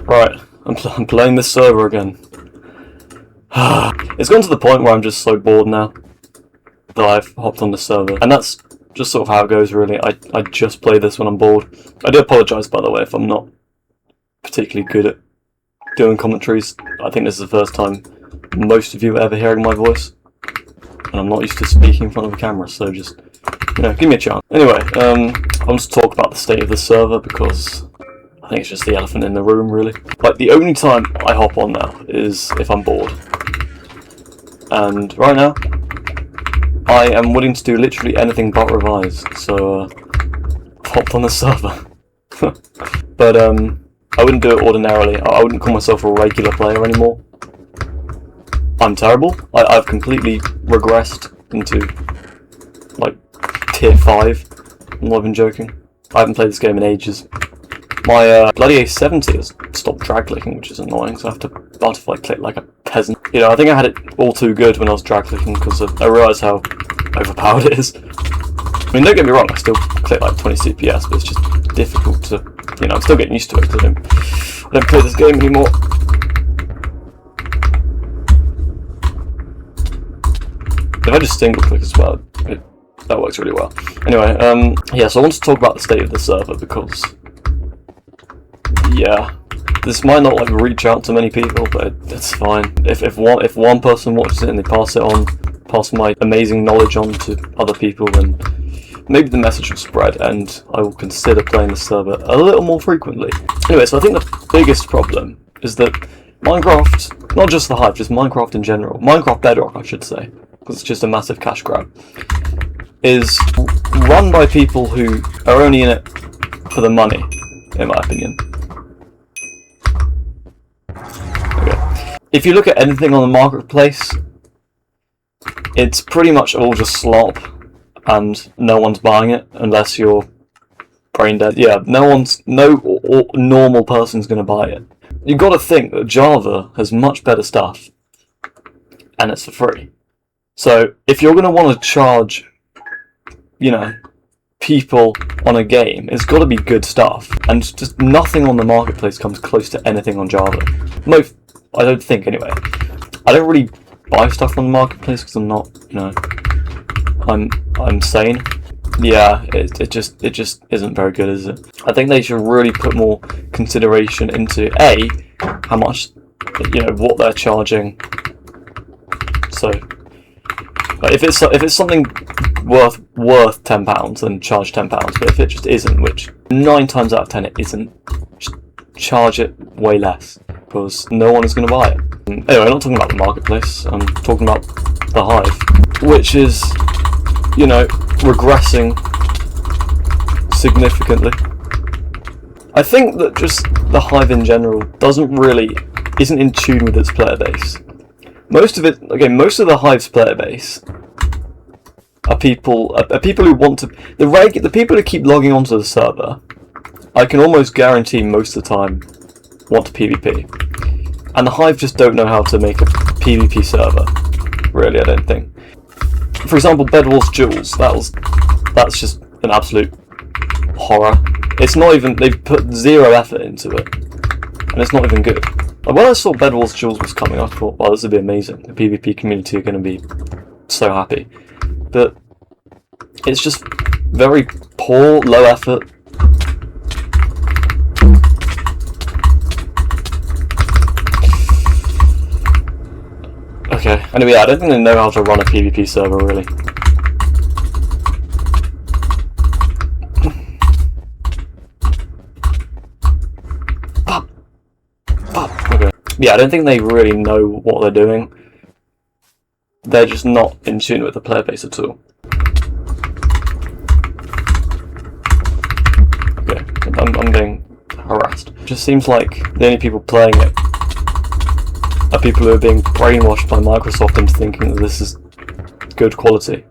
Right, I'm playing this server again. It's gone to the point where I'm just so bored now that I've hopped on the server, and that's just sort of how it goes, really. I just play this when I'm bored. I do apologise, by the way, if I'm not particularly good at doing commentaries. I think this is the first time most of you are ever hearing my voice, and I'm not used to speaking in front of a camera, so just, give me a chance. Anyway, I want to talk about the state of the server, because I think it's just the elephant in the room, really. Like, the only time I hop on now is if I'm bored. And right now, I am willing to do literally anything but revise, so I've hopped on the server. But I wouldn't do it ordinarily. I wouldn't call myself a regular player anymore. I'm terrible. I've completely regressed into, like, tier 5. I'm not even joking. I haven't played this game in ages. My bloody A70 has stopped drag clicking, which is annoying, so I have to butterfly click like a peasant. I think I had it all too good when I was drag clicking, because I realised how overpowered it is. I mean, don't get me wrong, I still click like 20 CPS, but it's just difficult to, I'm still getting used to it, because I don't play this game anymore. If I just single click as well, that works really well. Anyway, yeah, so I want to talk about the state of the server, because yeah, this might not like reach out to many people, but it's fine. If one person watches it and they pass my amazing knowledge on to other people, then maybe the message will spread, and I will consider playing the server a little more frequently. Anyway, so I think the biggest problem is that Minecraft, not just the Hive, just Minecraft in general, Minecraft Bedrock I should say, because it's just a massive cash grab, is run by people who are only in it for the money, in my opinion. Okay. If you look at anything on the marketplace, it's pretty much all just slop, and no one's buying it unless you're brain dead. Yeah, no normal person's gonna buy it. You've got to think that Java has much better stuff, and it's for free. So if you're gonna want to charge, people on a game, it's got to be good stuff, and just nothing on the marketplace comes close to anything on Java. I don't think anyway. I don't really buy stuff on the marketplace because I'm not, I'm sane. Yeah, it just isn't very good, is it? I think they should really put more consideration into how much, what they're charging. So, like, if it's something worth £10, then charge £10. But if it just isn't, which 9 times out of 10 it isn't, just charge it way less, because no one is going to buy it. Anyway, I'm not talking about the marketplace. I'm talking about the Hive, which is, regressing significantly. I think that just the Hive in general isn't in tune with its player base. Most of the Hive's player base are people who want to, the people who keep logging onto the server, I can almost guarantee most of the time want to PvP. And the Hive just don't know how to make a PvP server, really, I don't think. For example, Bedwars Duels, that's just an absolute horror. It's not even, they've put zero effort into it, and it's not even good. Like, when I saw Bedwars Duels was coming, I thought, wow, this would be amazing. The PvP community are going to be so happy. But it's just very poor, low effort. Okay, anyway, I don't think they know how to run a PvP server, really. Okay. Yeah, I don't think they really know what they're doing. They're just not in tune with the player base at all. Okay, I'm being harassed. It just seems like the only people playing it are people who are being brainwashed by Microsoft into thinking that this is good quality.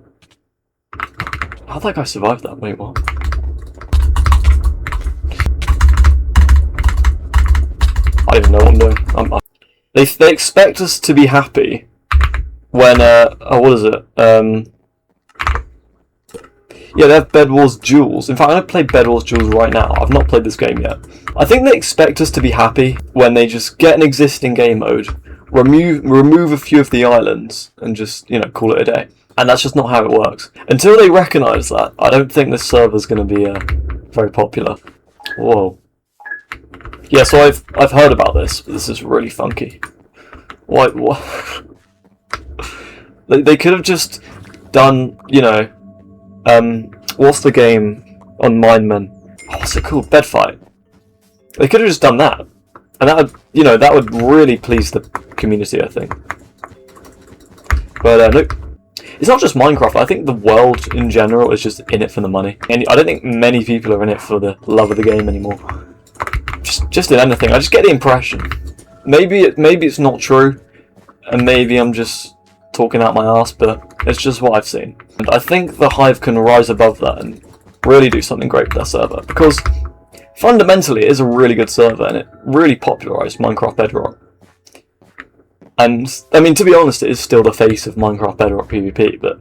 How'd that guy survive that? Wait, what? I don't even know what I'm doing. They expect us to be happy when, what is it? Yeah, they have Bed Wars Duels. In fact, I'm going to play Bed Wars Duels right now. I've not played this game yet. I think they expect us to be happy when they just get an existing game mode, remove a few of the islands, and just, you know, call it a day. And that's just not how it works. Until they recognise that, I don't think this server's going to be very popular. Whoa. Yeah, so I've heard about this. But this is really funky. What? They could have just done, you know, what's the game on Mindmen? Oh, what's it called? Bed Fight. They could have just done that, and that would, you know, that would really please the community, I think. But nope. It's not just Minecraft. I think the world in general is just in it for the money. And I don't think many people are in it for the love of the game anymore. Just in anything. I just get the impression. Maybe it's not true, and maybe I'm just talking out my ass, but it's just what I've seen. And I think the Hive can rise above that and really do something great with their server, because fundamentally it is a really good server and it really popularised Minecraft Bedrock. And I mean, to be honest, it is still the face of Minecraft Bedrock PvP, but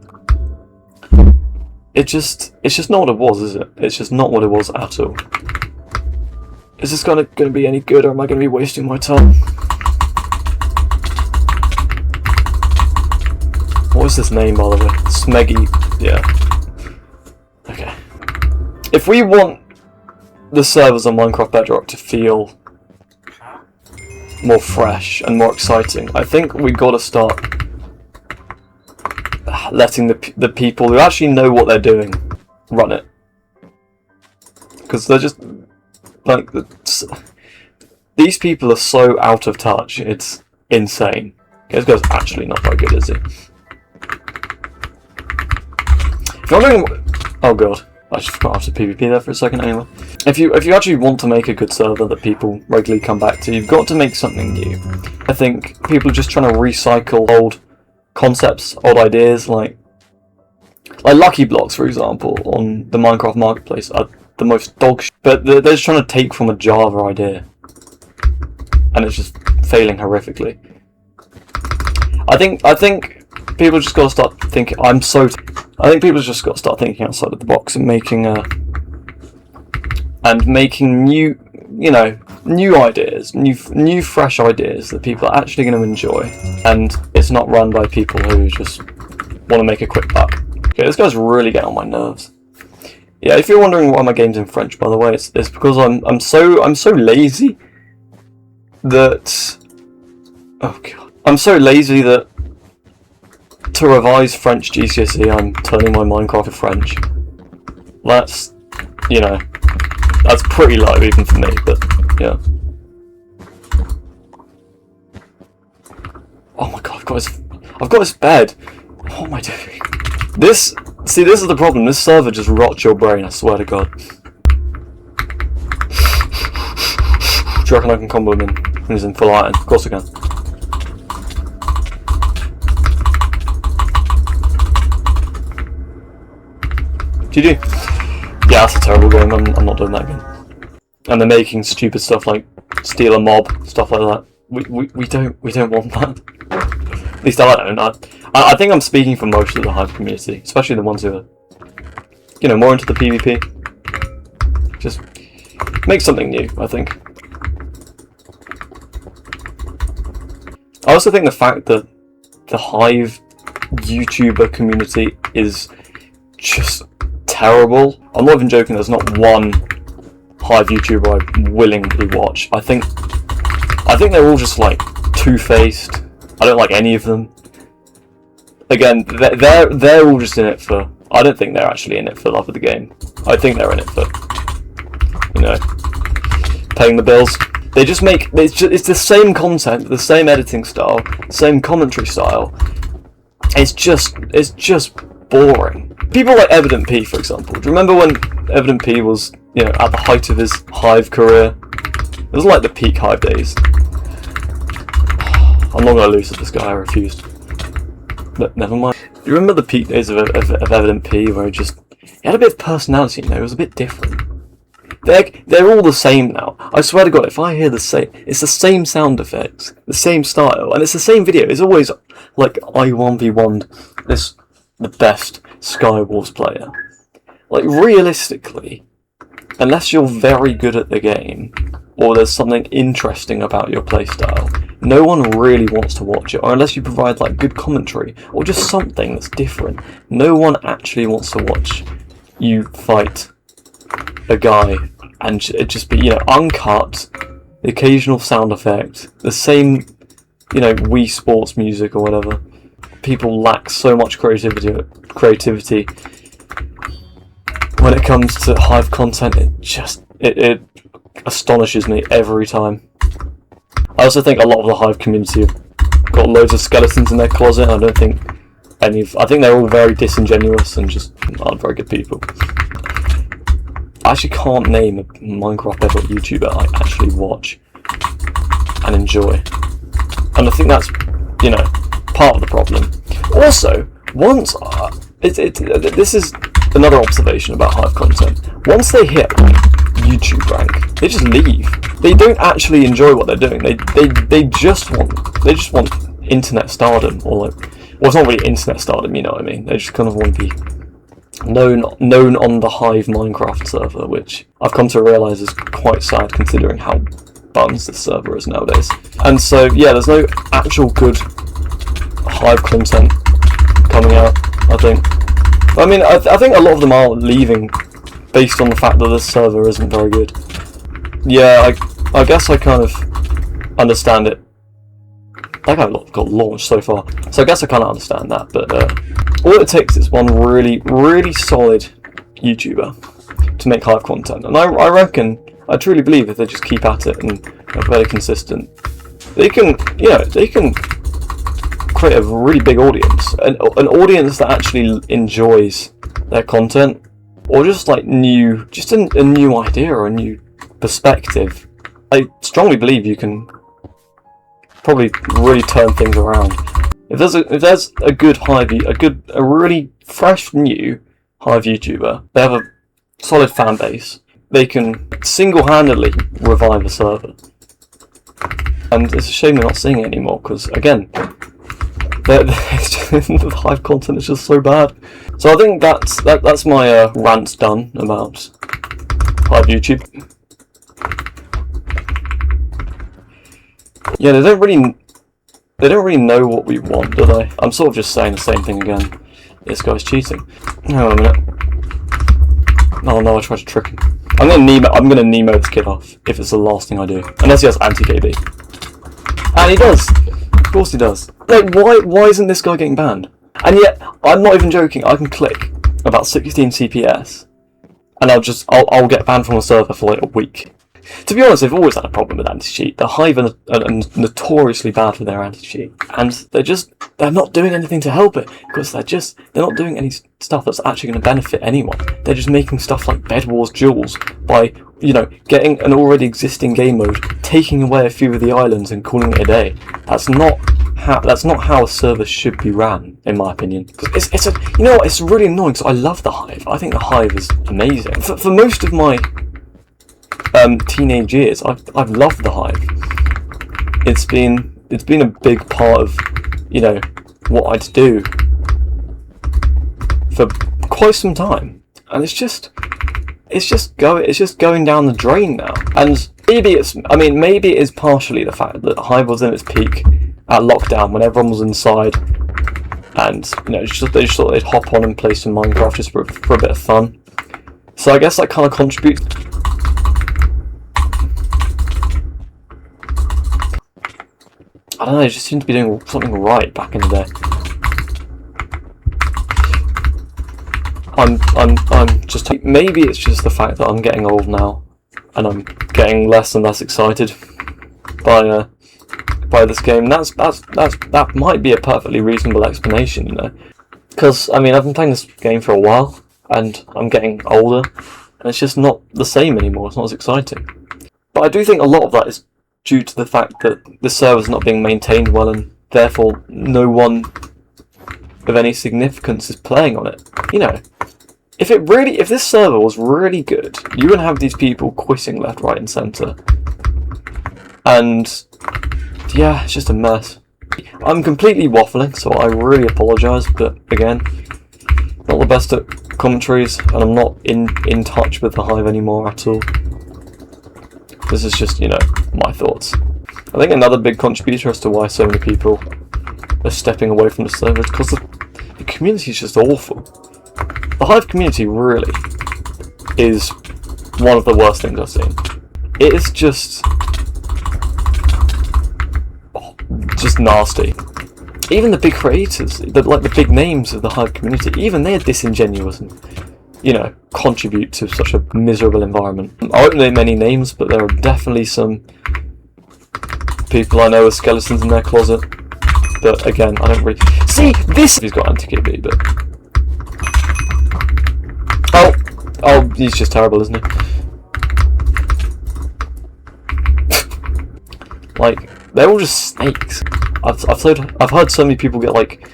it's just not what it was, is it? It's just not what it was at all. Is this going to be any good, or am I going to be wasting my time? What is this name, by the way? Smeggy. Yeah. Okay. If we want the servers on Minecraft Bedrock to feel more fresh and more exciting, I think we got to start letting the people who actually know what they're doing run it. Because they're just like, these people are so out of touch. It's insane. Okay, this guy's actually not very good, is he? If you're wondering, oh god, I just forgot after PvP there for a second. Anyway, if you actually want to make a good server that people regularly come back to, you've got to make something new. I think people are just trying to recycle old concepts, old ideas, like Lucky Blocks, for example, on the Minecraft Marketplace are the most dog shit. But they're just trying to take from a Java idea, and it's just failing horrifically. I think people just got to start thinking. I think people just got to start thinking outside of the box and making new, you know, new ideas, new fresh ideas that people are actually going to enjoy, and it's not run by people who just want to make a quick buck. Okay, this guy's really getting on my nerves. Yeah, if you're wondering why my game's in French, by the way, it's because I'm so lazy that, oh god, I'm so lazy that to revise French GCSE, I'm turning my Minecraft to French. That's, you know, that's pretty low even for me, but yeah. Oh my god, I've got this bed. What am I doing? This is the problem. This server just rots your brain, I swear to god. Do you reckon I can combo him in when he's in full iron? Of course I can. GG. Yeah, that's a terrible game. I'm not doing that again. And they're making stupid stuff like steal a mob, stuff like that. We don't want that. At least I don't. I think I'm speaking for most of the Hive community, especially the ones who are, you know, more into the PvP. Just make something new, I think. I also think the fact that the Hive YouTuber community is just terrible. I'm not even joking, there's not one Hive YouTuber I willingly watch. I think they're all just like two-faced. I don't like any of them. Again, they're all just in it for, I don't think they're actually in it for love of the game. I think they're in it for, you know, paying the bills. They just make, it's the same content, the same editing style, same commentary style. It's just boring. People like Evident P, for example. Do you remember when Evident P was, you know, at the height of his Hive career? It was like the peak Hive days. I'm not going to lose to this guy, I refused. But never mind. Do you remember the peak days of Evident P, where he had a bit of personality, you know, it was a bit different. They're all the same now. I swear to god, if I hear it's the same sound effects, the same style, and it's the same video. It's always like I 1v1'd the best Skywars player. Like, realistically, unless you're very good at the game, or there's something interesting about your playstyle, no one really wants to watch it, or unless you provide like good commentary, or just something that's different, no one actually wants to watch you fight a guy and it just be, uncut, the occasional sound effect, the same, Wii Sports music or whatever. People lack so much creativity when it comes to Hive content. It astonishes me every time. I also think a lot of the Hive community have got loads of skeletons in their closet. I don't think I think they're all very disingenuous and just aren't very good people. I actually can't name a Minecraft Bedrock YouTuber I actually watch and enjoy. And I think that's, part of the problem. Also, once this is another observation about Hive content. Once they hit YouTube rank, they just leave. They don't actually enjoy what they're doing. They just want internet stardom, or like, well, it's not really internet stardom, you know what I mean? They just kind of want to be known on the Hive Minecraft server, which I've come to realise is quite sad considering how buns this server is nowadays. And so, yeah, there's no actual good Hive content coming out, I think. I mean, I think a lot of them are leaving based on the fact that this server isn't very good. Yeah, I guess I kind of understand it. I think I've got launched so far, so I guess I kind of understand that, but all it takes is one really, really solid YouTuber to make Hive content, and I reckon, I truly believe if they just keep at it and are very consistent, they can create a really big audience, an audience that actually enjoys their content, or just like a new idea or a new perspective. I strongly believe you can probably really turn things around. If there's a good Hive, a really fresh new Hive YouTuber, they have a solid fan base, they can single-handedly revive a server. And it's a shame they're not seeing it anymore, because again, the Hive content is just so bad. So I think that's my rant done about Hive YouTube. Yeah, they don't really know what we want, do they? I'm sort of just saying the same thing again. This guy's cheating. Hang on a minute. Oh no, I tried to trick him. I'm gonna Nemo this kid off if it's the last thing I do. Unless he has anti-KB. And he does! Of course he does. Like, why isn't this guy getting banned? And yet, I'm not even joking, I can click about 16 CPS and I'll get banned from a server for like a week. To be honest, they've always had a problem with anti-cheat. The Hive are notoriously bad for their anti-cheat, and they're not doing anything to help it, because they're not doing any stuff that's actually going to benefit anyone. They're just making stuff like Bed Wars Duels by, getting an already existing game mode, taking away a few of the islands and calling it a day. That's not how a server should be ran, in my opinion. It's really annoying, because I love the Hive. I think the Hive is amazing. For most of my teenage years, I've loved the Hive. It's been a big part of, what I'd do for quite some time, and it's just going down the drain now. And maybe it is partially the fact that Hive was in its peak at lockdown when everyone was inside, and they just thought they'd hop on and play some Minecraft just for a bit of fun. So I guess that kind of contributes. I don't know, they just seem to be doing something right back in the day. I'm just... Maybe it's just the fact that I'm getting old now, and I'm getting less and less excited by this game. That might be a perfectly reasonable explanation, Because, I've been playing this game for a while, and I'm getting older, and it's just not the same anymore, it's not as exciting. But I do think a lot of that is due to the fact that the server's not being maintained well, and therefore no one of any significance is playing on it. If this server was really good, you wouldn't have these people quitting left, right and centre. And yeah, it's just a mess. I'm completely waffling, so I really apologise, but again, not the best at commentaries, and I'm not in touch with the Hive anymore at all. This is just, you know, my thoughts. I think another big contributor as to why so many people are stepping away from the server is because the community is just awful. The Hive community really is one of the worst things I've seen. It is just nasty. Even the big creators, the big names of the Hive community, even they're disingenuous and, you know, contribute to such a miserable environment. I won't name any names, but there are definitely some people I know with skeletons in their closet. But again, I don't really see this. He's got anti-KB, but oh, he's just terrible, isn't he? Like, they're all just snakes. I've heard so many people get like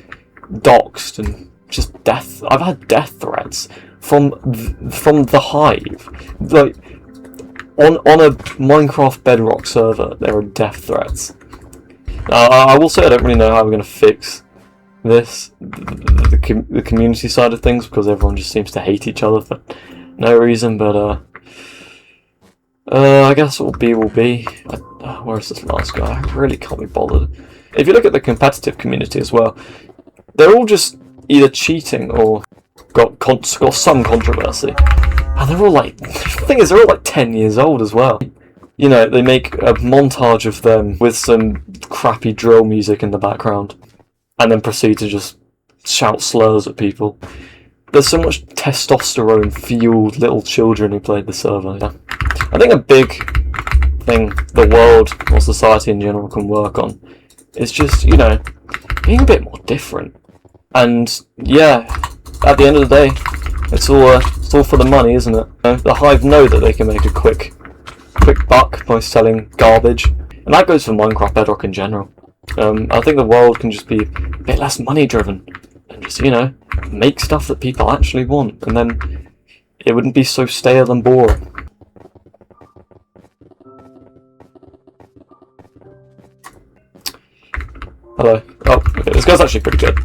doxed and just death. I've had death threats from the Hive. Like on a Minecraft Bedrock server, there are death threats. I will say I don't really know how we're going to fix this, the community side of things, because everyone just seems to hate each other for no reason. But I guess what will be. Where's this last guy? I really can't be bothered. If you look at the competitive community as well, they're all just either cheating or got some controversy. And they're all like, the thing is, they're all like 10 years old as well. You know, they make a montage of them with some crappy drill music in the background, and then proceed to just shout slurs at people. There's so much testosterone-fueled little children who played the server. Yeah. I think a big thing the world or society in general can work on is just, you know, being a bit more different. And yeah, at the end of the day, it's all for the money, isn't it? You know, the Hive know that they can make a quick buck by selling garbage, and that goes for Minecraft Bedrock in general. I think the world can just be a bit less money driven and just, you know, make stuff that people actually want, and then it wouldn't be so stale and boring. Hello. Oh, okay, this guy's actually pretty good.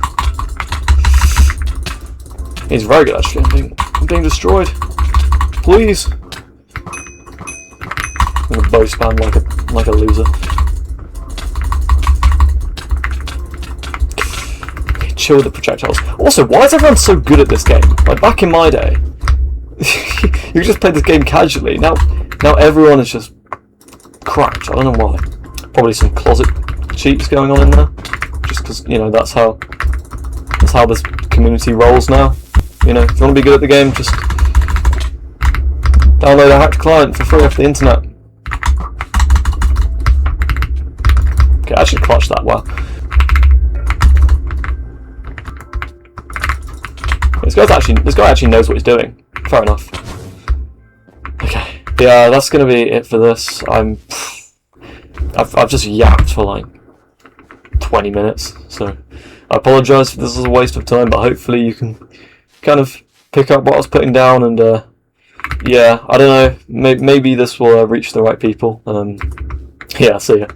He's very good, actually. I'm being destroyed. Please. I'm gonna bow spam like a loser. Okay, chill with the projectiles. Also, why is everyone so good at this game? Like back in my day, you just played this game casually. Now everyone is just cracked. I don't know why. Probably some closet cheats going on in there. Just because, you know, that's how this community rolls now. You know, if you want to be good at the game, just download a hacked client for free off the internet. Okay, I actually clutched that well. This guy actually knows what he's doing. Fair enough. Okay, yeah, that's gonna be it for this. I've just yapped for like 20 minutes, so I apologise if this is a waste of time, but hopefully you can kind of pick up what I was putting down, and yeah, I don't know, maybe this will reach the right people. Yeah, see ya.